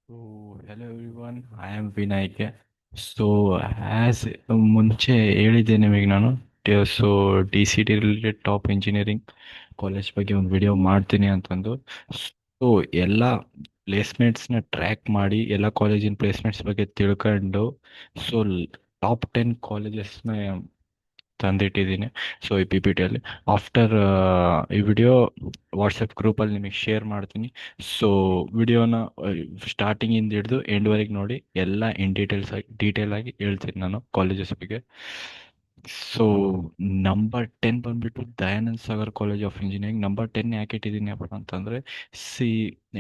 Hello everyone, I am Vinayak. So as ಮುಂಚೆ ಹೇಳಿದ್ದೆ ನಿಮಗೆ ನಾನು. So D C T related top engineering college ಬಗ್ಗೆ ಒಂದು ವಿಡಿಯೋ ಮಾಡ್ತೀನಿ ಅಂತಂದು. ಸೊ ಎಲ್ಲ ಪ್ಲೇಸ್ಮೆಂಟ್ಸ್ನ ಟ್ರ್ಯಾಕ್ ಮಾಡಿ ಎಲ್ಲ ಕಾಲೇಜಿನ ಪ್ಲೇಸ್ಮೆಂಟ್ಸ್ ಬಗ್ಗೆ ತಿಳ್ಕೊಂಡು ಸೊ ಟಾಪ್ 10 ಕಾಲೇಜಸ್ನ ತಂದಿಟ್ಟಿದ್ದೀನಿ. ಸೊ ಈ ಪಿ ಪಿ ಟಿಯಲ್ಲಿ ಆಫ್ಟರ್ ಈ ವಿಡಿಯೋ ವಾಟ್ಸಪ್ ಗ್ರೂಪಲ್ಲಿ ನಿಮಗೆ ಶೇರ್ ಮಾಡ್ತೀನಿ. ಸೊ ವಿಡಿಯೋನ ಸ್ಟಾರ್ಟಿಂಗಿಂದ ಹಿಡಿದು ಎಂಡ್ವರೆಗೆ ನೋಡಿ, ಎಲ್ಲ ಇನ್ ಡೀಟೇಲ್ ಆಗಿ ಹೇಳ್ತೀನಿ ನಾನು ಕಾಲೇಜಸ್ ಬಗ್ಗೆ. ಸೊ ನಂಬರ್ 10 ಬಂದ್ಬಿಟ್ಟು Dayanand Sagar college of engineering. Number 10 ಯಾಕೆ ಇಟ್ಟಿದ್ದೀನಿ ಅಪ್ಪ ಅಂತಂದರೆ, C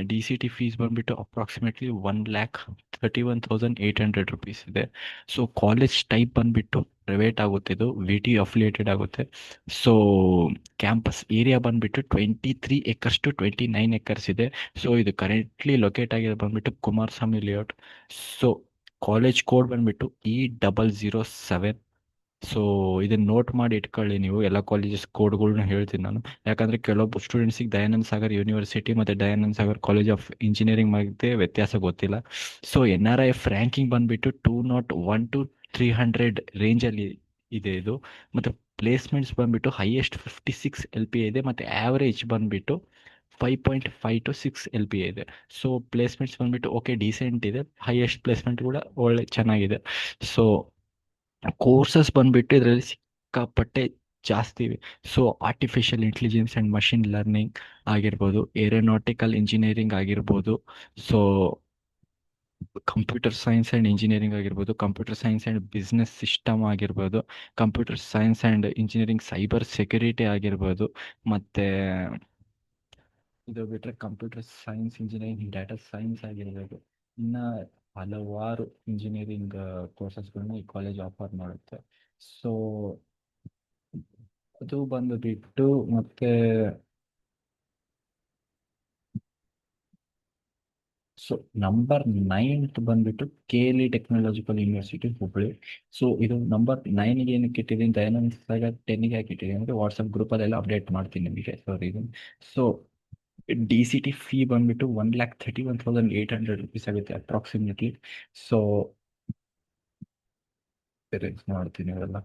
D C T fees ಬಂದ್ಬಿಟ್ಟು ಅಪ್ರಾಕ್ಸಿಮೇಟ್ಲಿ 1,31,800 rupees ಇದೆ. ಸೊ ಕಾಲೇಜ್ ಟೈಪ್ ಬಂದ್ಬಿಟ್ಟು ಪ್ರೈವೇಟ್ ಆಗುತ್ತೆ, ಇದು ವಿ ಟಿ ಅಫಿಲಿಯೇಟೆಡ್ ಆಗುತ್ತೆ. ಸೊ ಕ್ಯಾಂಪಸ್ ಏರಿಯಾ ಬಂದ್ಬಿಟ್ಟು 23 acres to 29 acres ಇದೆ. ಸೊ ಇದು ಕರೆಂಟ್ಲಿ ಲೊಕೇಟ್ ಆಗಿದೆ ಬಂದ್ಬಿಟ್ಟು Kumaraswamy layout. So college code ಬಂದ್ಬಿಟ್ಟು E007. ಸೊ ಇದನ್ನ ನೋಟ್ ಮಾಡಿ ಇಟ್ಕೊಳ್ಳಿ ನೀವು. ಎಲ್ಲ ಕಾಲೇಜಸ್ ಕೋಡ್ಗಳ್ನ ಹೇಳ್ತೀನಿ ನಾನು, ಯಾಕಂದ್ರೆ ಕೆಲವೊಬ್ಬ ಸ್ಟೂಡೆಂಟ್ಸಿಗೆ ದಯಾನಂದ್ ಸಾಗರ್ ಯೂನಿವರ್ಸಿಟಿ ಮತ್ತು Dayanand Sagar college of engineering ಮಧ್ಯೆ ವ್ಯತ್ಯಾಸ ಗೊತ್ತಿಲ್ಲ. ಸೊ NRIF ರ್ಯಾಂಕಿಂಗ್ ಬಂದ್ಬಿಟ್ಟು 201 to 300 ರೇಂಜಲ್ಲಿ ಇದೆ ಇದು. ಮತ್ತು ಪ್ಲೇಸ್ಮೆಂಟ್ಸ್ ಬಂದ್ಬಿಟ್ಟು ಹೈಯೆಸ್ಟ್ 56 LPA ಇದೆ, ಮತ್ತು ಆ್ಯಾವ್ರೇಜ್ ಬಂದ್ಬಿಟ್ಟು 5.5 to 6 LPA ಇದೆ. ಸೊ ಪ್ಲೇಸ್ಮೆಂಟ್ಸ್ ಬಂದ್ಬಿಟ್ಟು ಓಕೆ ಡೀಸೆಂಟ್ ಇದೆ, ಹೈಯೆಸ್ಟ್ ಪ್ಲೇಸ್ಮೆಂಟ್ ಕೂಡ ಒಳ್ಳೆ ಚೆನ್ನಾಗಿದೆ. ಸೊ ಕೋರ್ಸಸ್ ಬಂದ್ಬಿಟ್ಟು ಇದರಲ್ಲಿ ಸಿಕ್ಕಾಪಟ್ಟೆ ಜಾಸ್ತಿ ಇವೆ. So artificial intelligence and machine learning ಆಗಿರ್ಬೋದು, ಏರೋನಾಟಿಕಲ್ ಇಂಜಿನಿಯರಿಂಗ್ ಆಗಿರ್ಬೋದು, so computer science and engineering ಆಗಿರ್ಬೋದು, computer science and business system ಆಗಿರ್ಬೋದು, computer science and engineering cyber security ಆಗಿರ್ಬೋದು, ಮತ್ತು ಇದು ಬಿಟ್ಟರೆ computer science engineering data science ಆಗಿರ್ಬೋದು. ಇನ್ನು ಹಲವಾರು ಇಂಜಿನಿಯರಿಂಗ್ ಕೋರ್ಸಸ್ಗಳನ್ನ ಈ ಕಾಲೇಜ್ ಆಫರ್ ಮಾಡುತ್ತೆ. ಸೊ ಅದು ಬಂದುಬಿಟ್ಟು ಮತ್ತೆ ಸೊ ನಂಬರ್ 9 ಬಂದ್ಬಿಟ್ಟು KLE technological university Hubli. So ಇದು ನಂಬರ್ 9ಗೆ ಏನಕ್ಕೆ ಇಟ್ಟಿದ್ದೀನಿ, ದಯಾನಂದ್ ಸಾಗರ್ 10ಗೆ ಯಾಕೆ ಇಟ್ಟಿದ್ದೀನಿ ಅಂದರೆ ವಾಟ್ಸಪ್ ಗ್ರೂಪಲ್ಲೆಲ್ಲ ಅಪ್ಡೇಟ್ ಮಾಡ್ತೀನಿ ನಿಮಗೆ. So reason. So D C T fee ಬಂದ್ಬಿಟ್ಟು 1,31,800 rupees ಆಗುತ್ತೆ ಅಪ್ರಾಕ್ಸಿಮೇಟ್ಲಿ. ಸೊ ಅರೇಂಜ್ ಮಾಡ್ತೀನಿ ಅವೆಲ್ಲ.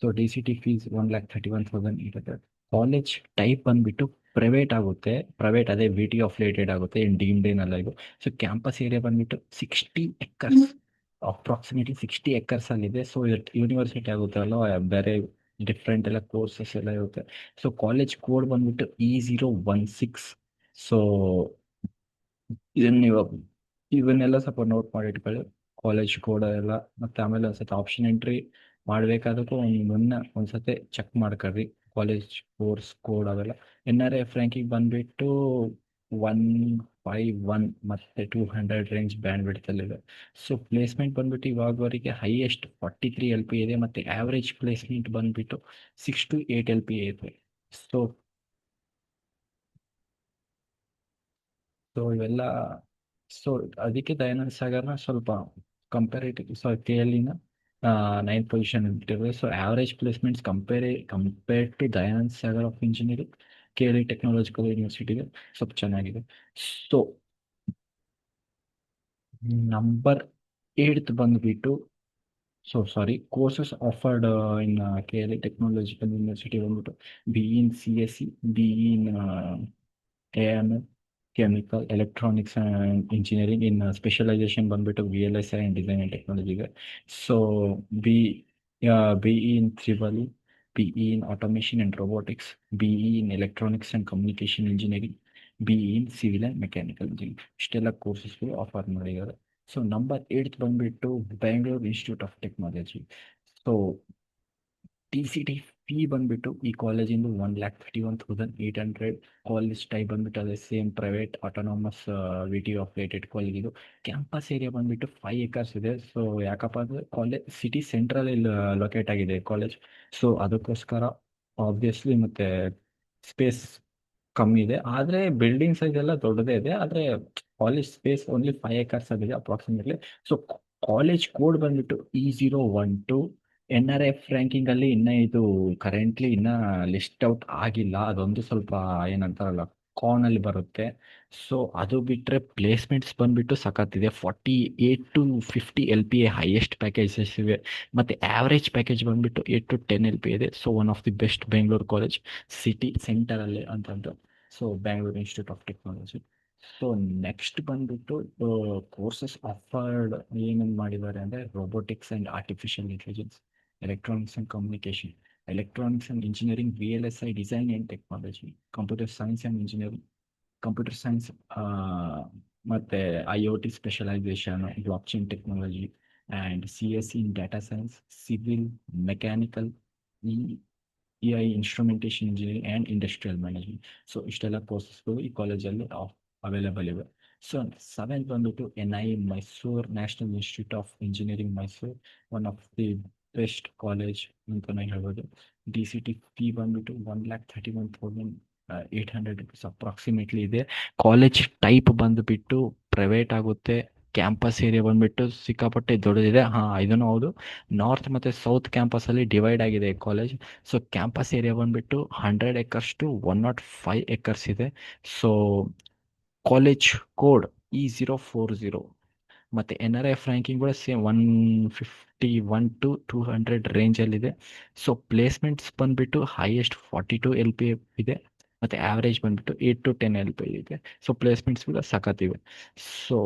So D C T fees 1,31,800. College type ಬಂದ್ಬಿಟ್ಟು ಪ್ರೈವೇಟ್ ಆಗುತ್ತೆ. ಪ್ರೈವೇಟ್ ಅದೇ ವಿ ಟಿ ಅಫಿಲಿಯೇಟೆಡ್ ಆಗುತ್ತೆ, ಇನ್ ಡೀಮ್ಡ್ ಏನಲ್ಲ ಇದು. ಸೊ ಕ್ಯಾಂಪಸ್ ಏರಿಯಾ ಬಂದ್ಬಿಟ್ಟು 60 acres, ಅಪ್ರಾಕ್ಸಿಮೇಟ್ಲಿ 60 acres ಅಲ್ಲಿದೆ. ಸೊ ಯೂನಿವರ್ಸಿಟಿ ಆಗುತ್ತಲ್ಲ, ಬೇರೆ ಡಿಫ್ರೆಂಟ್ ಎಲ್ಲ ಕೋರ್ಸಸ್ ಎಲ್ಲ ಇರುತ್ತೆ. ಸೊ ಕಾಲೇಜ್ ಕೋಡ್ ಬಂದ್ಬಿಟ್ಟು E016. ಸೊ ಇದನ್ನ ಇವಾಗ ಇವನ್ನೆಲ್ಲ ಸ್ವಲ್ಪ ನೋಟ್ ಮಾಡಿ ಇಟ್ಕೊಳ್ಳಿ, ಕಾಲೇಜ್ ಕೋಡ್ ಎಲ್ಲ. ಮತ್ತು ಆಮೇಲೆ ಒಂದ್ಸತಿ ಆಪ್ಷನ್ ಎಂಟ್ರಿ ಮಾಡಬೇಕಾದಕ್ಕೂ ಮುನ್ನ ಒಂದ್ಸತಿ ಚೆಕ್ ಮಾಡ್ಕೊಳ್ರಿ ಕಾಲೇಜ್ ಕೋರ್ಸ್ ಕೋಡ್ ಅವೆಲ್ಲ. NRIF ರ್ಯಾಂಕಿಂಗ್ ಬಂದ್ಬಿಟ್ಟು 151 ಮತ್ತು 200 ರೇಂಜ್ ಬ್ಯಾಂಡ್ ಬಿಡ್ತಲ್ಲಿದೆ. ಸೊ ಪ್ಲೇಸ್ಮೆಂಟ್ ಬಂದ್ಬಿಟ್ಟು ಇವಾಗವರೆಗೆ ಹೈಯೆಸ್ಟ್ 43 LPA ಇದೆ, ಮತ್ತು ಆ್ಯಾವ್ರೇಜ್ ಪ್ಲೇಸ್ಮೆಂಟ್ ಬಂದ್ಬಿಟ್ಟು 6 to 8 LPA ಇದೆ. ಸೊ ಸೊ ಇವೆಲ್ಲ. ಸೊ ಅದಕ್ಕೆ ದಯಾನಂದ್ ಸಾಗರ್ನ ಸ್ವಲ್ಪ ಕಂಪೇರೇಟಿವ್, ಸೊ KLEನ 9th ಪೊಸಿಷನ್ ಇಟ್ಟಿದ್ದಾರೆ. So average placements compare to Dayanand Sagar of engineering, KLE technological ಯೂನಿವರ್ಸಿಟಿಗೆ ಸ್ವಲ್ಪ ಚೆನ್ನಾಗಿದೆ. ಸೊ ನಂಬರ್ 8 ಬಂದ್ಬಿಟ್ಟು, so sorry, courses offered in KLE technological university ಬಂದ್ಬಿಟ್ಟು BE in CSE, BE in AML, chemical electronics and engineering. In specialisation ಬಂದ್ಬಿಟ್ಟು VLSI and design and ಟೆಕ್ನಾಲಜಿಗೆ. So B BE in Triple E, BE in Automation and Robotics, BE in Electronics and Communication Engineering, BE in Civil and Mechanical Engineering. ಇಷ್ಟೆಲ್ಲ ಕೋರ್ಸಸ್ಗಳು offer ಮಾಡಿದ್ದಾರೆ. So number 8 ಬಂದ್ಬಿಟ್ಟು Bangalore institute of technology. So T C T fee ಬಂದ್ಬಿಟ್ಟು ಈ ಕಾಲೇಜಿಂದು 1,31,800. College type ಬಂದ್ಬಿಟ್ಟು ಅದೇ same private autonomous V T affiliated college ಇದು. ಕ್ಯಾಂಪಸ್ ಏರಿಯಾ ಬಂದ್ಬಿಟ್ಟು 5 acres ಇದೆ. ಸೊ ಯಾಕಪ್ಪ ಅಂದರೆ ಕಾಲೇಜ್ ಸಿಟಿ ಸೆಂಟ್ರಲ್ಲಿ ಲೊಕೇಟ್ ಆಗಿದೆ ಕಾಲೇಜ್. ಸೊ ಅದಕ್ಕೋಸ್ಕರ ಆಬ್ವಿಯಸ್ಲಿ ಮತ್ತೆ ಸ್ಪೇಸ್ ಕಮ್ಮಿ ಇದೆ, ಆದರೆ ಬಿಲ್ಡಿಂಗ್ ಸೈಜ್ ಎಲ್ಲ ದೊಡ್ಡದೇ ಇದೆ. ಆದರೆ ಕಾಲೇಜ್ ಸ್ಪೇಸ್ ಓನ್ಲಿ 5 acres ಆಗಿದೆ ಅಪ್ರಾಕ್ಸಿಮೇಟ್ಲಿ. ಸೊ ಕಾಲೇಜ್ ಕೋಡ್ ಬಂದ್ಬಿಟ್ಟು E012. NRIF ರ್ಯಾಂಕಿಂಗ್ ಅಲ್ಲಿ ಇನ್ನ ಇದು ಕರೆಂಟ್ಲಿ ಇನ್ನ ಲಿಸ್ಟ್ ಔಟ್ ಆಗಿಲ್ಲ, ಅದೊಂದು ಸ್ವಲ್ಪ ಏನಂತಾರಲ್ಲ ಕಾರ್ನಲ್ಲಿ ಬರುತ್ತೆ. ಸೊ ಅದು ಬಿಟ್ಟರೆ ಪ್ಲೇಸ್ಮೆಂಟ್ಸ್ ಬಂದುಬಿಟ್ಟು ಸಖತ್ತಿದೆ. 48 to 50 LPA ಹೈಯೆಸ್ಟ್ ಪ್ಯಾಕೇಜಸ್ ಇವೆ. ಮತ್ತು ಆ್ಯಾವ್ರೇಜ್ ಪ್ಯಾಕೇಜ್ ಬಂದುಬಿಟ್ಟು 8 to 10 LPA ಇದೆ. So one of the best Bengaluru college, city ಸೆಂಟರಲ್ಲಿ ಅಂತಂದು. So Bangalore institute of technology. So next ಬಂದ್ಬಿಟ್ಟು ಕೋರ್ಸಸ್ ಆಫರ್ಡ್ ಏನೇನು ಮಾಡಿದ್ದಾರೆ ಅಂದರೆ robotics and artificial intelligence, electronics and communication, electronics and engineering, VLSI design and technology, computer science and engineering, computer science ಮತ್ತು IoT specialisation, blockchain technology and CSE in data science, civil, mechanical, EI instrumentation engineering and industrial management. So ಇಷ್ಟೆಲ್ಲ ಕೋರ್ಸಸ್ಗಳು ಈ ಕಾಲೇಜಲ್ಲಿ available ಇವೆ. So seventh ಬಂದ್ಬಿಟ್ಟು NIE Mysuru, national institute of engineering Mysuru, one of the best college ಅಂತಲೇ ಹೇಳ್ಬೋದು. DCT fee ಬಂದ್ಬಿಟ್ಟು 1,31,800 rupees approximately ಇದೆ. ಕಾಲೇಜ್ ಟೈಪ್ ಬಂದುಬಿಟ್ಟು ಪ್ರೈವೇಟ್ ಆಗುತ್ತೆ. ಕ್ಯಾಂಪಸ್ ಏರಿಯಾ ಬಂದುಬಿಟ್ಟು ಸಿಕ್ಕಾಪಟ್ಟೆ ದೊಡ್ಡದಿದೆ. ಹಾಂ, ಇದನ್ನು ಹೌದು, ನಾರ್ತ್ ಮತ್ತು ಸೌತ್ ಕ್ಯಾಂಪಸಲ್ಲಿ ಡಿವೈಡ್ ಆಗಿದೆ ಕಾಲೇಜ್. ಸೊ ಕ್ಯಾಂಪಸ್ ಏರಿಯಾ ಬಂದುಬಿಟ್ಟು 100 acres to 105 acres ಇದೆ. ಸೊ ಕಾಲೇಜ್ ಕೋಡ್ E040 ಮತ್ತು NRF ರ್ಯಾಂಕಿಂಗ್ ಕೂಡ ಸೇಮ್ 151 to 200 ರೇಂಜಲ್ಲಿದೆ. ಸೊ ಪ್ಲೇಸ್ಮೆಂಟ್ಸ್ ಬಂದುಬಿಟ್ಟು ಹೈಯೆಸ್ಟ್ 42 LPA ಇದೆ. ಮತ್ತು ಆ್ಯಾವ್ರೇಜ್ ಬಂದುಬಿಟ್ಟು 8 to 10 LPA ಇದೆ. ಸೊ ಪ್ಲೇಸ್ಮೆಂಟ್ಸ್ ಕೂಡ ಸಖತ್ತಿವೆ. ಸೊ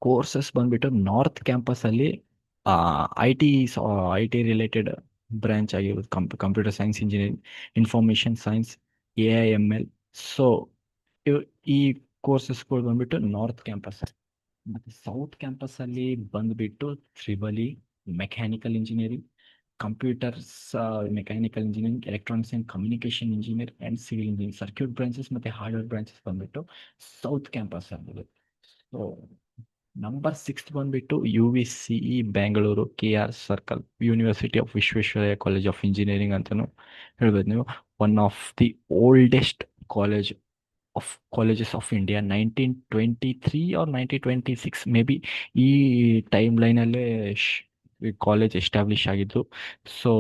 ಕೋರ್ಸಸ್ ಬಂದುಬಿಟ್ಟು ನಾರ್ತ್ ಕ್ಯಾಂಪಸಲ್ಲಿ ಐ ಟಿ ರಿಲೇಟೆಡ್ ಬ್ರ್ಯಾಂಚ್ ಆಗಿರೋದು computer science, engineering, information science, AI/ML. So ಈ ಕೋರ್ಸಸ್ಗಳು ಬಂದುಬಿಟ್ಟು ನಾರ್ತ್ ಕ್ಯಾಂಪಸ್. ಮತ್ತು ಸೌತ್ ಕ್ಯಾಂಪಸಲ್ಲಿ ಬಂದುಬಿಟ್ಟು triple E, mechanical engineering, computers, mechanical engineering, electronics and communication engineer and civil engineering, circuit branches ಮತ್ತು ಹಾರ್ಡ್ವೇರ್ ಬ್ರಾಂಚಸ್ ಬಂದುಬಿಟ್ಟು south campus ಆಗಿದೆ. ಸೊ ನಂಬರ್ 6 ಬಂದುಬಿಟ್ಟು UVCE Bengaluru, KR circle, university of Visvesvaraya college of engineering ಅಂತಲೂ ಹೇಳ್ಬೋದು ನೀವು. One of the oldest colleges of India, 1923 or 1926 maybe, ಈ time ಲೈನಲ್ಲೇ college establish ಆಗಿದ್ದು. ಸೊ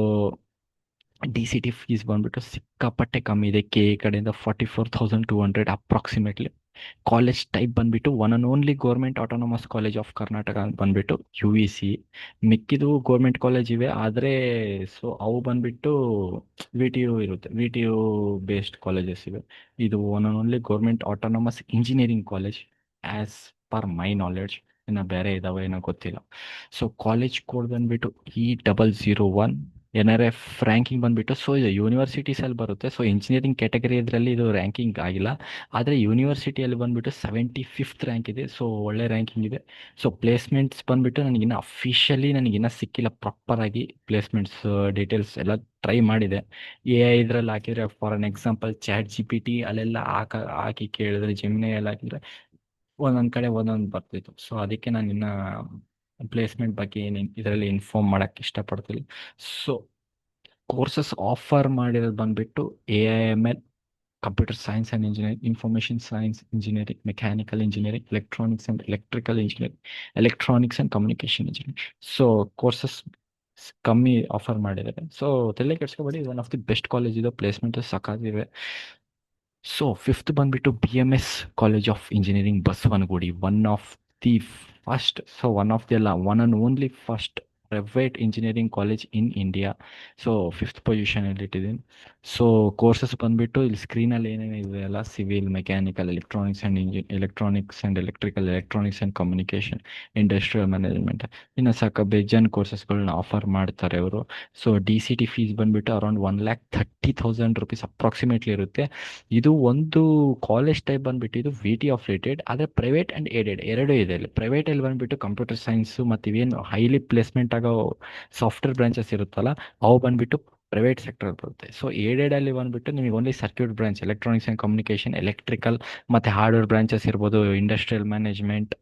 DCT ಫೀಸ್ ಬಂದುಬಿಟ್ಟು ಸಿಕ್ಕಾಪಟ್ಟೆ ಕಮ್ಮಿ ಇದೆ. KE ಕಡೆಯಿಂದ 44,200 ಅಪ್ರಾಕ್ಸಿಮೇಟ್ಲಿ. ಕಾಲೇಜ್ ಟೈಪ್ ಬಂದುಬಿಟ್ಟು one and only government autonomous college of Karnataka ಅಂತ ಬಂದುಬಿಟ್ಟು UVC. ಮಿಕ್ಕಿದು ಗೌರ್ಮೆಂಟ್ ಕಾಲೇಜ್ ಇವೆ, ಆದರೆ ಸೊ ಅವು ಬಂದುಬಿಟ್ಟು VTU ಇರುತ್ತೆ, VTU ಬೇಸ್ಡ್ ಕಾಲೇಜಸ್ ಇವೆ. ಇದು one and only government autonomous engineering college as per my knowledge. ಇನ್ನು ಬೇರೆ ಇದಾವೆ ಏನೋ ಗೊತ್ತಿಲ್ಲ. ಸೊ ಕಾಲೇಜ್ ಕೋಡ್ ಬಂದುಬಿಟ್ಟು E001. NRF ರ್ಯಾಂಕಿಂಗ್ ಬಂದುಬಿಟ್ಟು, ಸೊ ಇದು ಯೂನಿವರ್ಸಿಟೀಸಲ್ಲಿ ಬರುತ್ತೆ. ಸೊ ಇಂಜಿನಿಯರಿಂಗ್ ಕ್ಯಾಟಗರಿ ಇದರಲ್ಲಿ ಇದು ರ್ಯಾಂಕಿಂಗ್ ಆಗಿಲ್ಲ, ಆದರೆ ಯೂನಿವರ್ಸಿಟಿಯಲ್ಲಿ ಬಂದುಬಿಟ್ಟು 75th ರ್ಯಾಂಕ್ ಇದೆ. ಸೊ ಒಳ್ಳೆ ರ್ಯಾಂಕಿಂಗ್ ಇದೆ. ಸೊ ಪ್ಲೇಸ್ಮೆಂಟ್ಸ್ ಬಂದುಬಿಟ್ಟು ನನಗಿನ್ನ ಸಿಕ್ಕಿಲ್ಲ ಪ್ರಾಪರಾಗಿ. ಪ್ಲೇಸ್ಮೆಂಟ್ಸ್ ಡೀಟೇಲ್ಸ್ ಎಲ್ಲ ಟ್ರೈ ಮಾಡಿದೆ. AI ಇದರಲ್ಲಿ ಹಾಕಿದರೆ, ಫಾರ್ ಅನ್ ಎಕ್ಸಾಂಪಲ್ ChatGPT ಅಲ್ಲೆಲ್ಲ ಹಾಕಿ ಕೇಳಿದ್ರೆ, ಜೆಮಿನಿ ಎಲ್ಲ ಹಾಕಿದರೆ ಒಂದೊಂದು ಕಡೆ ಒಂದೊಂದು ಬರ್ತಿತ್ತು. ಸೊ ಅದಕ್ಕೆ ನಾನು ಇನ್ನು ಪ್ಲೇಸ್ಮೆಂಟ್ ಬಗ್ಗೆ ಇದರಲ್ಲಿ ಇನ್ಫಾರ್ಮ್ ಮಾಡೋಕ್ಕೆ ಇಷ್ಟಪಡ್ತಿಲ್ಲ. ಸೊ ಕೋರ್ಸಸ್ ಆಫರ್ ಮಾಡಿರೋದು ಬಂದುಬಿಟ್ಟು AI/ML, computer science and engineering, information science engineering, mechanical engineering, electronics and electrical engineering, electronics and communication engineering. So courses ಕಮ್ಮಿ ಆಫರ್ ಮಾಡಿದ್ದಾರೆ. ಸೊ ತಲೆ ಕೆಡ್ಸ್ಕೊಬೇಡಿ, one of the best college ಇದೆ, placement ಸಾಕಾಗಿವೆ. So fifth ಬಂದುಬಿಟ್ಟು BMS college of engineering Basavanagudi, one of the first, so one of the ಅಲ್ಲ, one and only first private engineering college in India. So 5th ಪೊಸಿಷನಲ್ಲಿ ಇಟ್ಟಿದ್ದೀನಿ. So courses ಬಂದುಬಿಟ್ಟು ಇಲ್ಲಿ ಸ್ಕ್ರೀನಲ್ಲಿ ಏನೇನು ಇದೆ ಅಲ್ಲ, civil, mechanical, electronics and electrical, electronics and communication, industrial management, ಇನ್ನು ಬೇಜಾನ್ ಕೋರ್ಸಸ್ಗಳನ್ನ ಆಫರ್ ಮಾಡ್ತಾರೆ ಅವರು. ಸೊ DCT ಫೀಸ್ ಬಂದುಬಿಟ್ಟು ಅರೌಂಡ್ 1,30,000 rupees ಅಪ್ರಾಕ್ಸಿಮೇಟ್ಲಿ ಇರುತ್ತೆ. ಇದು ಒಂದು ಕಾಲೇಜ್ ಟೈಪ್ ಬಂದುಬಿಟ್ಟು ಇದು VT ಅಫಿಲಿಯೇಟೆಡ್, ಆದರೆ ಪ್ರೈವೇಟ್ ಆ್ಯಂಡ್ ಏಡೆಡ್ ಎರಡೂ ಇದೆ. ಇಲ್ಲಿ ಪ್ರೈವೇಟಲ್ಲಿ ಬಂದುಬಿಟ್ಟು ಕಂಪ್ಯೂಟರ್ ಸೈನ್ಸು ಮತ್ತು ಇವೇನು ಹೈಲಿ ಪ್ಲೇಸ್ಮೆಂಟ್ ಆಗೋ ಸಾಫ್ಟ್ವೇರ್ ಬ್ರಾಂಚಸ್ ಇರುತ್ತಲ್ಲ, ಅವು ಬಂದುಬಿಟ್ಟು ಪ್ರೈವೇಟ್ ಸೆಕ್ಟರ್ ಬರುತ್ತೆ. ಸೊ ಏಡೆಡಲ್ಲಿ ಬಂದುಬಿಟ್ಟು ನಿಮಗೆ only circuit branch, electronics and communication, electrical ಮತ್ತು ಹಾರ್ಡ್ವೇರ್ ಬ್ರಾಂಚಸ್ ಇರ್ಬೋದು, ಇಂಡಸ್ಟ್ರಿಯಲ್ ಮ್ಯಾನೇಜ್ಮೆಂಟ್,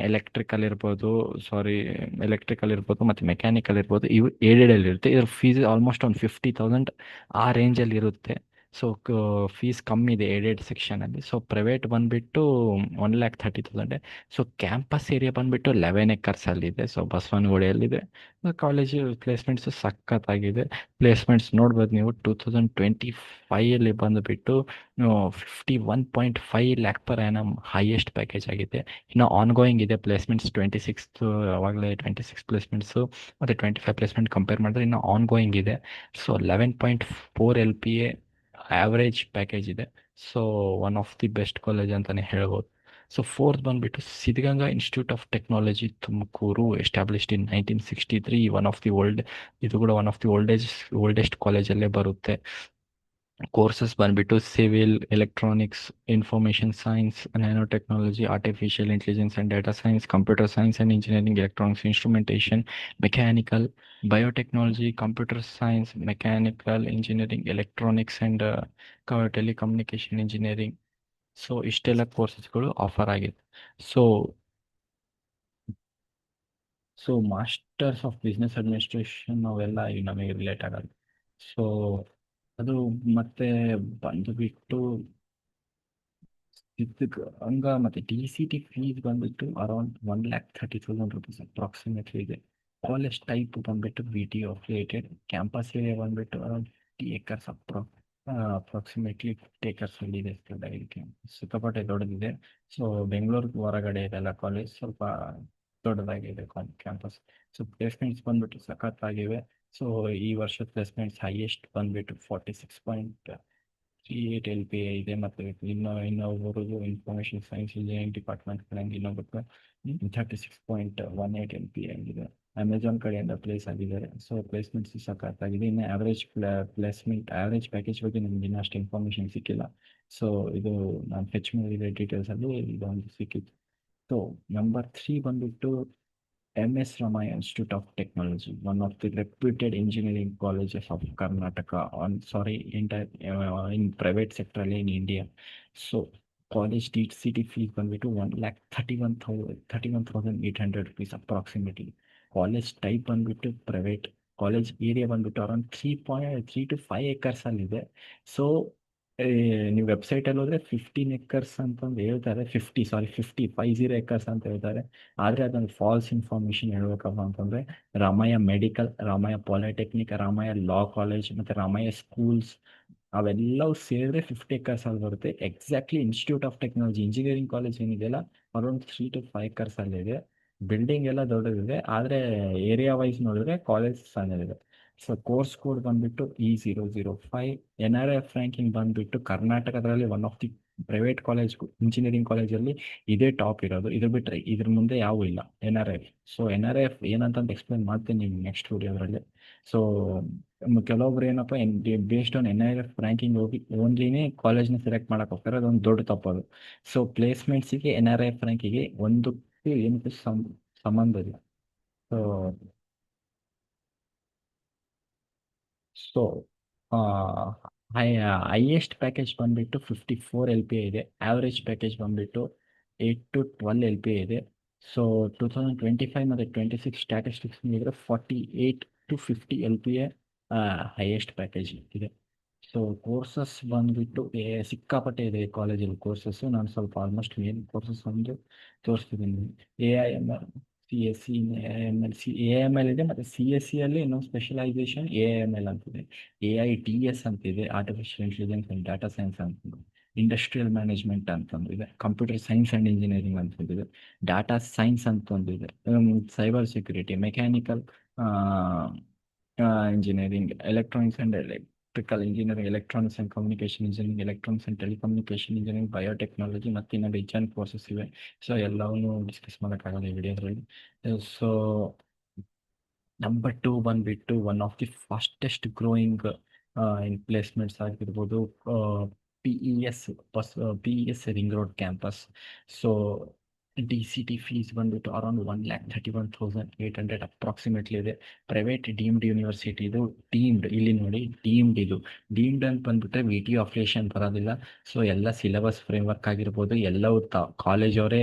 ಎಲೆಕ್ಟ್ರಿಕಲ್ ಇರ್ಬೋದು ಮತ್ತು ಮೆಕ್ಯಾನಿಕಲ್ ಇರ್ಬೋದು, ಇವು ಏಡೆಡಲ್ಲಿ ಇರುತ್ತೆ. ಇದ್ರ ಫೀಸ್ ಆಲ್ಮೋಸ್ಟ್ ಒಂದು 50,000 ಆ ರೇಂಜಲ್ಲಿ ಇರುತ್ತೆ. ಸೊ ಫೀಸ್ ಕಮ್ಮಿ ಇದೆ ಏಡೆಡ್ ಸೆಕ್ಷನಲ್ಲಿ. ಸೊ ಪ್ರೈವೇಟ್ ಬಂದುಬಿಟ್ಟು 1,30,000. ಸೊ ಕ್ಯಾಂಪಸ್ ಏರಿಯಾ ಬಂದುಬಿಟ್ಟು 11 ಎಕರ್ಸಲ್ಲಿದೆ. ಸೊ ಬಸವನಗುಡಿಯಲ್ಲಿದೆ. ಕಾಲೇಜು ಪ್ಲೇಸ್ಮೆಂಟ್ಸು ಸಖತ್ತಾಗಿದೆ. ಪ್ಲೇಸ್ಮೆಂಟ್ಸ್ ನೋಡ್ಬೋದು ನೀವು. 2025ಅಲ್ಲಿ ಬಂದುಬಿಟ್ಟು 51.5 lakh per annum highest package ಆಗಿದೆ. ಇನ್ನು ಆನ್ಗೋಯಿಂಗ್ ಇದೆ ಪ್ಲೇಸ್ಮೆಂಟ್ಸ್. 26 ಅವಾಗಲೇ 26 ಪ್ಲೇಸ್ಮೆಂಟ್ಸು ಮತ್ತು 25 ಪ್ಲೇಸ್ಮೆಂಟ್ ಕಂಪೇರ್ ಮಾಡಿದ್ರೆ ಇನ್ನು ಆನ್ಗೋಯಿಂಗ್ ಇದೆ. ಸೊ 11.4 LPA ಆವ್ರೇಜ್ ಪ್ಯಾಕೇಜ್ ಇದೆ. So one of the best college ಅಂತಲೇ ಹೇಳ್ಬೋದು. ಸೊ ಫೋರ್ತ್ ಬಂದುಬಿಟ್ಟು Siddaganga institute of technology Tumakuru, established in 1963. One of the ಇದು ಕೂಡ ಒನ್ ಆಫ್ ದಿ ಓಲ್ಡೆಸ್ಟ್ ಕಾಲೇಜಲ್ಲೇ ಬರುತ್ತೆ. ಕೋರ್ಸಸ್ ಬಂದ್ಬಿಟ್ಟು civil, electronics, information science, nano technology, artificial intelligence and data science, computer science and engineering, electronics instrumentation, mechanical, biotechnology, computer science, mechanical engineering, electronics and telecommunication engineering. So ಇಷ್ಟೆಲ್ಲ ಕೋರ್ಸಸ್ಗಳು offer ಆಗಿದೆ. So so masters of business administration ಅವೆಲ್ಲ ಈಗ ನಮಗೆ relate ಆಗಲ್ಲ. So ಅದು ಮತ್ತೆ ಬಂದುಬಿಟ್ಟು ಇದಕ್ಕೆ ಹಂಗ ಮತ್ತೆ DCT ಫೀಸ್ ಬಂದ್ಬಿಟ್ಟು ಅರೌಂಡ್ 1,30,000 rupees ಅಪ್ರಾಕ್ಸಿಮೇಟ್ಲಿ ಇದೆ. ಕಾಲೇಜ್ ಟೈಪ್ ಬಂದ್ಬಿಟ್ಟು BT ಅಫಿಲಿಯೇಟೆಡ್. ಕ್ಯಾಂಪಸ್ ಏರಿಯಾ ಬಂದ್ಬಿಟ್ಟು ಅರೌಂಡ್ 50 acres ಅಪ್ರಾಕ್ಸಿಮೇಟ್ಲಿ 50 acres ಅಲ್ಲಿ ಇದೆ. ಸಿಕ್ಕಾಪಟ್ಟೆ ದೊಡ್ಡದಿದೆ. ಸೊ ಬೆಂಗಳೂರು ಹೊರಗಡೆ ಇದೆಲ್ಲ ಕಾಲೇಜ್, ಸ್ವಲ್ಪ ದೊಡ್ಡದಾಗಿದೆ ಕ್ಯಾಂಪಸ್. ಸೊ ಪ್ಲೇಸ್ಮೆಂಟ್ಸ್ ಬಂದ್ಬಿಟ್ಟು ಸಖತ್ತಾಗಿವೆ. ಸೊ ಈ ವರ್ಷದ ಪ್ಲೇಸ್ಮೆಂಟ್ಸ್ ಹೈಯೆಸ್ಟ್ ಬಂದ್ಬಿಟ್ಟು 46.38 LPA ಇದೆ. ಮತ್ತು ಇನ್ನೊಬ್ಬರದು ಇನ್ಫಾರ್ಮೇಷನ್ ಸೈನ್ಸ್ ಇಂಜಿನಿಯರಿಂಗ್ ಡಿಪಾರ್ಟ್ಮೆಂಟ್ಗಳಲ್ಲಿ ಇನ್ನೊಬ್ಬರು 36.18 LPA ಆಗಿದೆ. ಅಮೆಝಾನ್ ಕಡೆಯಿಂದ ಪ್ಲೇಸ್ ಆಗಿದ್ದಾರೆ. ಸೊ ಪ್ಲೇಸ್ಮೆಂಟ್ಸ್ ಸಖತ್ತಾಗಿದೆ. ಇನ್ನು ಆವ್ರೇಜ್ ಪ್ಯಾಕೇಜ್ ಬಗ್ಗೆ ನಮ್ಗೆ ಇನ್ನೂ ಅಷ್ಟು ಇನ್ಫಾರ್ಮೇಷನ್ ಸಿಕ್ಕಿಲ್ಲ. ಸೊ ಇದು ನಾನು ಫೆಚ್ ಮಾಡಿದ ಡೀಟೇಲ್ಸಲ್ಲಿ ಇದೊಂದು ಸಿಕ್ಕಿತ್ತು. ಸೊ ನಂಬರ್ 3 ಬಂದ್ಬಿಟ್ಟು MS Ramaya Institute of Technology, one of the reputed engineering colleges of Karnataka, in private sector in India. So college DCT fees ಬಂದ್ಬಿಟ್ಟು 1,31,800 rupees approximately. ಕಾಲೇಜ್ ಟೈಪ್ ಬಂದ್ಬಿಟ್ಟು private. College area ಬಂದ್ಬಿಟ್ಟು around 3.3 to 5 acres ಅಲ್ಲಿದೆ. So ನೀವು ವೆಬ್ಸೈಟಲ್ಲಿ ಹೋದ್ರೆ 15 acres ಅಂತಂದು ಹೇಳ್ತಾರೆ. 50 acres ಅಂತ ಹೇಳ್ತಾರೆ. ಆದರೆ ಅದೊಂದು ಫಾಲ್ಸ್ ಇನ್ಫಾರ್ಮೇಶನ್ ಹೇಳ್ಬೇಕಪ್ಪ ಅಂತಂದರೆ, Ramaiah medical, Ramaiah polytechnic, Ramaiah law college ಮತ್ತು ರಾಮಯ್ಯ ಸ್ಕೂಲ್ಸ್ ಅವೆಲ್ಲವೂ ಸೇರಿದ್ರೆ 50 acres ಅಲ್ಲಿ ಬರುತ್ತೆ. Exactly institute of technology engineering college ಏನಿದೆಯಲ್ಲ ಅರೌಂಡ್ 3 to 5 acres ಅಲ್ಲಿದೆ. ಬಿಲ್ಡಿಂಗ್ ಎಲ್ಲ ದೊಡ್ಡದಿದೆ, ಆದರೆ ಏರಿಯಾ ವೈಸ್ ನೋಡಿದ್ರೆ ಕಾಲೇಜ್ ಸಣ್ಣದಿದೆ. ಸೊ ಕೋರ್ಸ್ ಕೋಡ್ ಬಂದ್ಬಿಟ್ಟು E005. NRF ರ್ಯಾಂಕಿಂಗ್ ಬಂದ್ಬಿಟ್ಟು ಕರ್ನಾಟಕದಲ್ಲಿ one of the private college, engineering ಕಾಲೇಜಲ್ಲಿ ಇದೇ ಟಾಪ್ ಇರೋದು. ಇದು ಬಿಟ್ಟರೆ ಇದ್ರ ಮುಂದೆ ಯಾವೂ ಇಲ್ಲ NRF. ಸೊ NRF ಏನಂತ ಎಕ್ಸ್ಪ್ಲೇನ್ ಮಾಡ್ತೀನಿ ನಿಮ್ಗೆ ನೆಕ್ಸ್ಟ್ ವಿಡಿಯೋದ್ರಲ್ಲಿ. ಸೊ ಕೆಲವೊಬ್ರು ಏನಪ್ಪ ಬೇಸ್ಡ್ ಆನ್ NRF ರ್ಯಾಂಕಿಂಗ್ ಹೋಗಿ ಓನ್ಲಿನೇ ಕಾಲೇಜ್ನ ಸೆಲೆಕ್ಟ್ ಮಾಡಕ್ಕೆ ಹೋಗ್ತಾರೆ. ಅದೊಂದು ದೊಡ್ಡ ತಪ್ಪದು. ಸೊ ಪ್ಲೇಸ್ಮೆಂಟ್ಸಿಗೆ NRF ರ್ಯಾಂಕಿಗೆ ಒಂದಕ್ಕೆ ಏನಕ್ಕೆ ಸಂಬಂಧ ಇಲ್ಲ. ಸೊ ಸೊ ಹೈಯೆಸ್ಟ್ ಪ್ಯಾಕೇಜ್ ಬಂದ್ಬಿಟ್ಟು 54 LPA ಇದೆ. ಆವ್ರೇಜ್ ಪ್ಯಾಕೇಜ್ ಬಂದ್ಬಿಟ್ಟು 8 to 12 LPA ಇದೆ. ಸೊ 2025 ಮತ್ತು 26 ಸ್ಟ್ಯಾಟಿಸ್ಟಿಕ್ಸ್ ನೋಡಿದ್ರೆ 48 to 50 LPA ಹೈಯೆಸ್ಟ್ ಪ್ಯಾಕೇಜ್ ಇದೆ. ಸೊ ಕೋರ್ಸಸ್ ಬಂದ್ಬಿಟ್ಟು ಸಿಕ್ಕಾಪಟ್ಟೆ ಇದೆ ಕಾಲೇಜಲ್ಲಿ ಕೋರ್ಸಸ್ಸು. ನಾನು ಸ್ವಲ್ಪ ಆಲ್ಮೋಸ್ಟ್ ಮೇನ್ ಕೋರ್ಸಸ್ ಒಂದು ತೋರಿಸ್ತಿದ್ದೀನಿ. AIML, CSC, AIML ಇದೆ. ಮತ್ತು CSCಯಲ್ಲಿ ಇನ್ನೊಂದು ಸ್ಪೆಷಲೈಸೇಷನ್ AIML ಅಂತಿದೆ. AIDS ಅಂತಿದೆ, artificial intelligence and data science ಅಂತಂದು. ಇಂಡಸ್ಟ್ರಿಯಲ್ ಮ್ಯಾನೇಜ್ಮೆಂಟ್ ಅಂತಂದಿದೆ. ಕಂಪ್ಯೂಟರ್ ಸೈನ್ಸ್ ಆ್ಯಂಡ್ ಇಂಜಿನಿಯರಿಂಗ್ ಅಂತಂದಿದೆ. ಡಾಟಾ ಸೈನ್ಸ್ ಅಂತಂದಿದೆ. Cyber security, mechanical engineering, electronics and electrical engineering, electronics and communication engineering, electronics and telecommunication engineering, biotechnology ಮತ್ತು ಇನ್ನೂ rich courses ಇವೆ. So ಎಲ್ಲವನ್ನೂ discuss ಮಾಡೋಕ್ಕಾಗಲ್ಲ ಈ ವಿಡಿಯೋದ್ರಲ್ಲಿ. ಸೊ ನಂಬರ್ 2 ಬಂದ್ಬಿಟ್ಟು one of the fastest growing in placements ಆಗಿರ್ಬೋದು, PES ring road campus. So DCT fees ಬಂದ್ಬಿಟ್ಟು ಅರೌಂಡ್ 1,31,800 ಅಪ್ರಾಕ್ಸಿಮೇಟ್ಲಿ ಇದೆ. ಪ್ರೈವೇಟ್ ಡೀಮ್ಡ್ ಯೂನಿವರ್ಸಿಟಿ ಇದು. ಇಲ್ಲಿ ನೋಡಿ ಡೀಮ್ಡ್ ಅಂತ ಬಂದ್ಬಿಟ್ರೆ VT ಅಫಿಲಿಯೇಷನ್ ಬರೋದಿಲ್ಲ. ಸೊ ಎಲ್ಲ ಸಿಲೆಬಸ್ ಫ್ರೇಮ್ವರ್ಕ್ ಆಗಿರ್ಬೋದು ಎಲ್ಲವೂ ಕಾಲೇಜ್ ಅವರೇ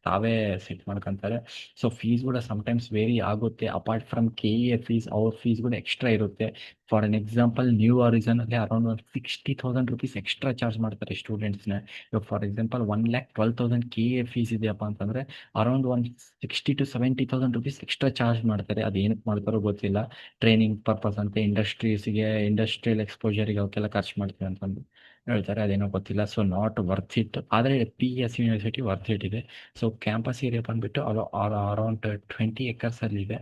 ತಾವೇ ಸೆಟ್ ಮಾಡ್ಕೊತಾರೆ. ಸೊ ಫೀಸ್ ಕೂಡ ಸಮ್ಟೈಮ್ಸ್ ವೇರಿ ಆಗುತ್ತೆ. ಅಪಾರ್ಟ್ ಫ್ರಮ್ KEA ಫೀಸ್ ಅವ್ರ ಫೀಸ್ ಕೂಡ ಎಕ್ಸ್ಟ್ರಾ ಇರುತ್ತೆ. ಫಾರ್ ಎನ್ ಎಕ್ಸಾಂಪಲ್ ನ್ಯೂ ಹಾರಿಝಾನಲ್ಲಿ ಅರೌಂಡ್ ಒಂದು 60,000 rupees ಎಕ್ಸ್ಟ್ರಾ ಚಾರ್ಜ್ ಮಾಡ್ತಾರೆ ಸ್ಟೂಡೆಂಟ್ಸ್ನ. ಇವಾಗ ಫಾರ್ ಎಕ್ಸಾಂಪಲ್ 1,12,000 KEA ಫೀಸ್ ಇದೆಯಪ್ಪ ಅಂತಂದರೆ ಅರೌಂಡ್ ಒಂದು 60,000 to 70,000 rupees ಎಕ್ಸ್ಟ್ರಾ ಚಾರ್ಜ್ ಮಾಡ್ತಾರೆ. ಅದು ಏನಕ್ಕೆ ಮಾಡ್ತಾರೋ ಗೊತ್ತಿಲ್ಲ. ಟ್ರೈನಿಂಗ್ ಪರ್ಪಸ್ ಅಂತ ಇಂಡಸ್ಟ್ರಿಯಲ್ ಎಕ್ಸ್ಪೋಜರಿಗೆ ಅವಕ್ಕೆಲ್ಲ ಖರ್ಚು ಮಾಡ್ತೀವಿ ಅಂತಂದು ಹೇಳ್ತಾರೆ. ಅದೇನೋ ಗೊತ್ತಿಲ್ಲ. So not worth it. ಆದರೆ PES ಯೂನಿವರ್ಸಿಟಿ ವರ್ತ್ ಇಟ್ ಇದೆ. ಸೊ ಕ್ಯಾಂಪಸ್ ಏರಿಯಾ ಬಂದುಬಿಟ್ಟು ಅರೌಂಡ್ 20 acres ಇದೆ.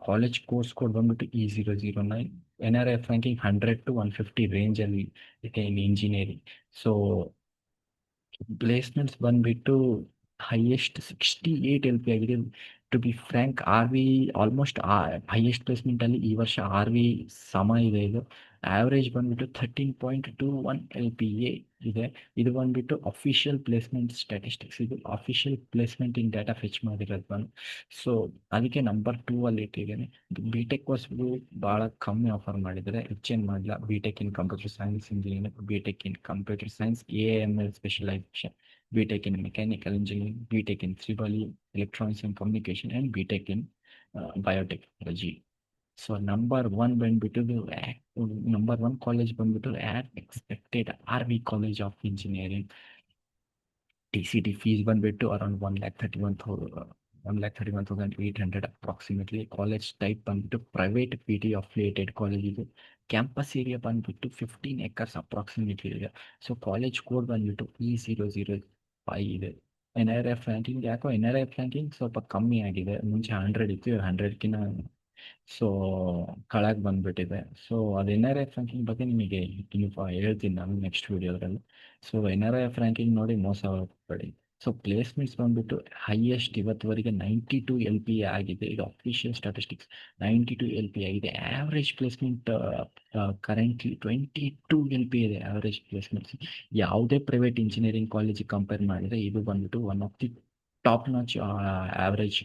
ಕಾಲೇಜ್ ಕೋರ್ಸ್ ಕೋಡ್ ಬಂದ್ಬಿಟ್ಟು E009. NRF ರ್ಯಾಂಕಿಂಗ್ 100 to 150 ರೇಂಜಲ್ಲಿ ಇದೆ ಇನ್ ಇಂಜಿನಿಯರಿಂಗ್. ಸೊ ಪ್ಲೇಸ್ಮೆಂಟ್ಸ್ ಬಂದ್ಬಿಟ್ಟು ಹೈಯೆಸ್ಟ್ 68 LP ಆಗಿದೆ. To be frank RV almost highest ಪ್ಲೇಸ್ಮೆಂಟಲ್ಲಿ ಈ ವರ್ಷ RV ಸಮ ಇದೆ. ಇದು ಆವ್ರೇಜ್ ಬಂದ್ಬಿಟ್ಟು 13.21 LPA ಇದೆ. ಇದು ಬಂದ್ಬಿಟ್ಟು ಅಫಿಷಿಯಲ್ ಪ್ಲೇಸ್ಮೆಂಟ್ ಸ್ಟ್ಯಾಟಿಸ್ಟಿಕ್ಸ್. ಇದು official placement in data fetch ಮಾಡಿರೋದು ನಾನು. ಸೊ ಅದಕ್ಕೆ ನಂಬರ್ 2 ಅಲ್ಲಿ ಇಟ್ಟಿದ್ದೇನೆ. BTech ಕೋರ್ಸ್ಗಳು ಭಾಳ ಕಮ್ಮಿ ಆಫರ್ ಮಾಡಿದರೆ ಹೆಚ್ಚೇನು ಮಾಡಲ್ಲ. BTech in computer science engineering, BTech in computer science AML specialisation, BTech in Mechanical Engineering, BTech in Civil, Electronics and Communication, and BTech in Biotechnology. So number one college ಬಂದ್ಬಿಟ್ಟು as expected RV College of Engineering. TCT fees ಬಂದ್ಬಿಟ್ಟು around 1,31,800 approximately. College type ಬಂದ್ಬಿಟ್ಟು private PT affiliated college ಇದು. Campus area ಬಂದ್ಬಿಟ್ಟು 15 acres approximately ಇದೆ. So college code ಬಂದ್ಬಿಟ್ಟು E005 ಇದೆ. NRF ranking ಯಾಕೋ NRF ranking ಸ್ವಲ್ಪ ಕಮ್ಮಿ ಆಗಿದೆ. ಮುಂಚೆ 100 ಇತ್ತು, 100ಕ್ಕಿಂತ ಸೊ ಕೆಳಗೆ ಬಂದ್ಬಿಟ್ಟಿದೆ. ಸೊ ಅದು NRF ರ್ಯಾಂಕಿಂಗ್ ಬಗ್ಗೆ ನಿಮಗೆ ಹೇಳ್ತೀನಿ ನಾನು ನೆಕ್ಸ್ಟ್ ವಿಡಿಯೋದಲ್ಲಿ. ಸೊ NRF ರ್ಯಾಂಕಿಂಗ್ ನೋಡಿ ಮೋಸ ಹೋಗಬೇಡಿ. ಸೊ ಪ್ಲೇಸ್ಮೆಂಟ್ಸ್ ಬಂದ್ಬಿಟ್ಟು ಹೈಯೆಸ್ಟ್ ಇವತ್ತುವರೆಗೆ 92 LPA ಆಗಿದೆ. ಇದು ಅಫಿಷಿಯಲ್ ಸ್ಟಾಟಿಸ್ಟಿಕ್ಸ್. 92 LPA ಆಗಿದೆ. ಆವ್ರೇಜ್ ಪ್ಲೇಸ್ಮೆಂಟ್ ಕರೆಂಟ್ಲಿ 22 LPA ಇದೆ ಆವ್ರೇಜ್ ಪ್ಲೇಸ್ಮೆಂಟ್ಸ್. ಯಾವುದೇ ಪ್ರೈವೇಟ್ ಇಂಜಿನಿಯರಿಂಗ್ ಕಾಲೇಜಿಗೆ ಕಂಪೇರ್ ಮಾಡಿದರೆ ಇದು ಬಂದ್ಬಿಟ್ಟು one of the top notch average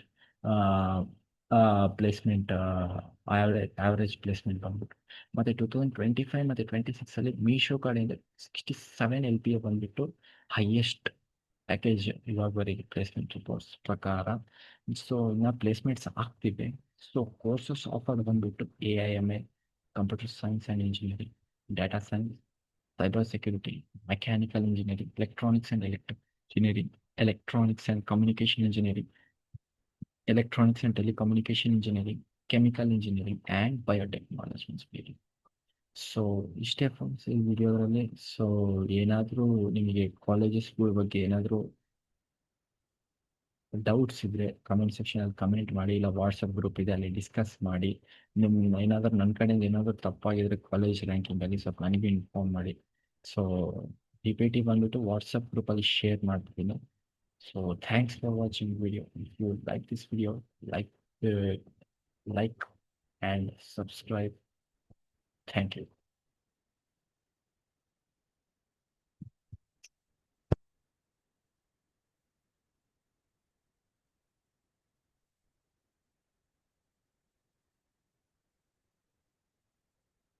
placement. Average placement ಬಂದ್ಬಿಟ್ಟು ಮತ್ತು 2025 ಮತ್ತು 26ಅಲ್ಲಿ ಮೀಶೋ ಕಡೆಯಿಂದ 67 LPA ಬಂದ್ಬಿಟ್ಟು ಹೈಯೆಸ್ಟ್ ಪ್ಯಾಕೇಜ್ ಇವಾಗವರೆಗೆ ಪ್ಲೇಸ್ಮೆಂಟ್ ರಿಪೋರ್ಟ್ಸ್ ಪ್ರಕಾರ. ಸೊ ಇನ್ನು ಪ್ಲೇಸ್ಮೆಂಟ್ಸ್ ಆಗ್ತಿದೆ. ಸೊ ಕೋರ್ಸಸ್ ಆಫರ್ ಬಂದ್ಬಿಟ್ಟು AIMA, computer science and engineering, data science, cyber security, mechanical engineering, electronics and engineering, electronics and communication engineering, electronics and telecommunication engineering, chemical engineering, and biotechnology engineering. So ಇಷ್ಟೇ friends ಈ ವಿಡಿಯೋದಲ್ಲಿ. So ಏನಾದರೂ ನಿಮಗೆ ಕಾಲೇಜಸ್ಗಳ ಬಗ್ಗೆ ಏನಾದರೂ doubts ಇದ್ದರೆ comment ಸೆಕ್ಷನಲ್ಲಿ comment ಮಾಡಿ, ಇಲ್ಲ ವಾಟ್ಸಪ್ ಗ್ರೂಪ್ ಇದೆ ಅಲ್ಲಿ ಡಿಸ್ಕಸ್ ಮಾಡಿ. ನಿಮ್ಮ ಏನಾದರೂ ನನ್ನ ಕಡೆಯಿಂದ ಏನಾದರೂ ತಪ್ಪಾಗಿದ್ರೆ ಕಾಲೇಜ್ ರ್ಯಾಂಕಿಂಗಲ್ಲಿ ಸ್ವಲ್ಪ ನನಗೆ ಇನ್ಫಾರ್ಮ್ ಮಾಡಿ. ಸೊ PPT ಬಂದ್ಬಿಟ್ಟು ವಾಟ್ಸಪ್ ಗ್ರೂಪಲ್ಲಿ ಶೇರ್ ಮಾಡ್ತೀನಿ. So thanks for watching video. If you like this video, like and subscribe. Thank you.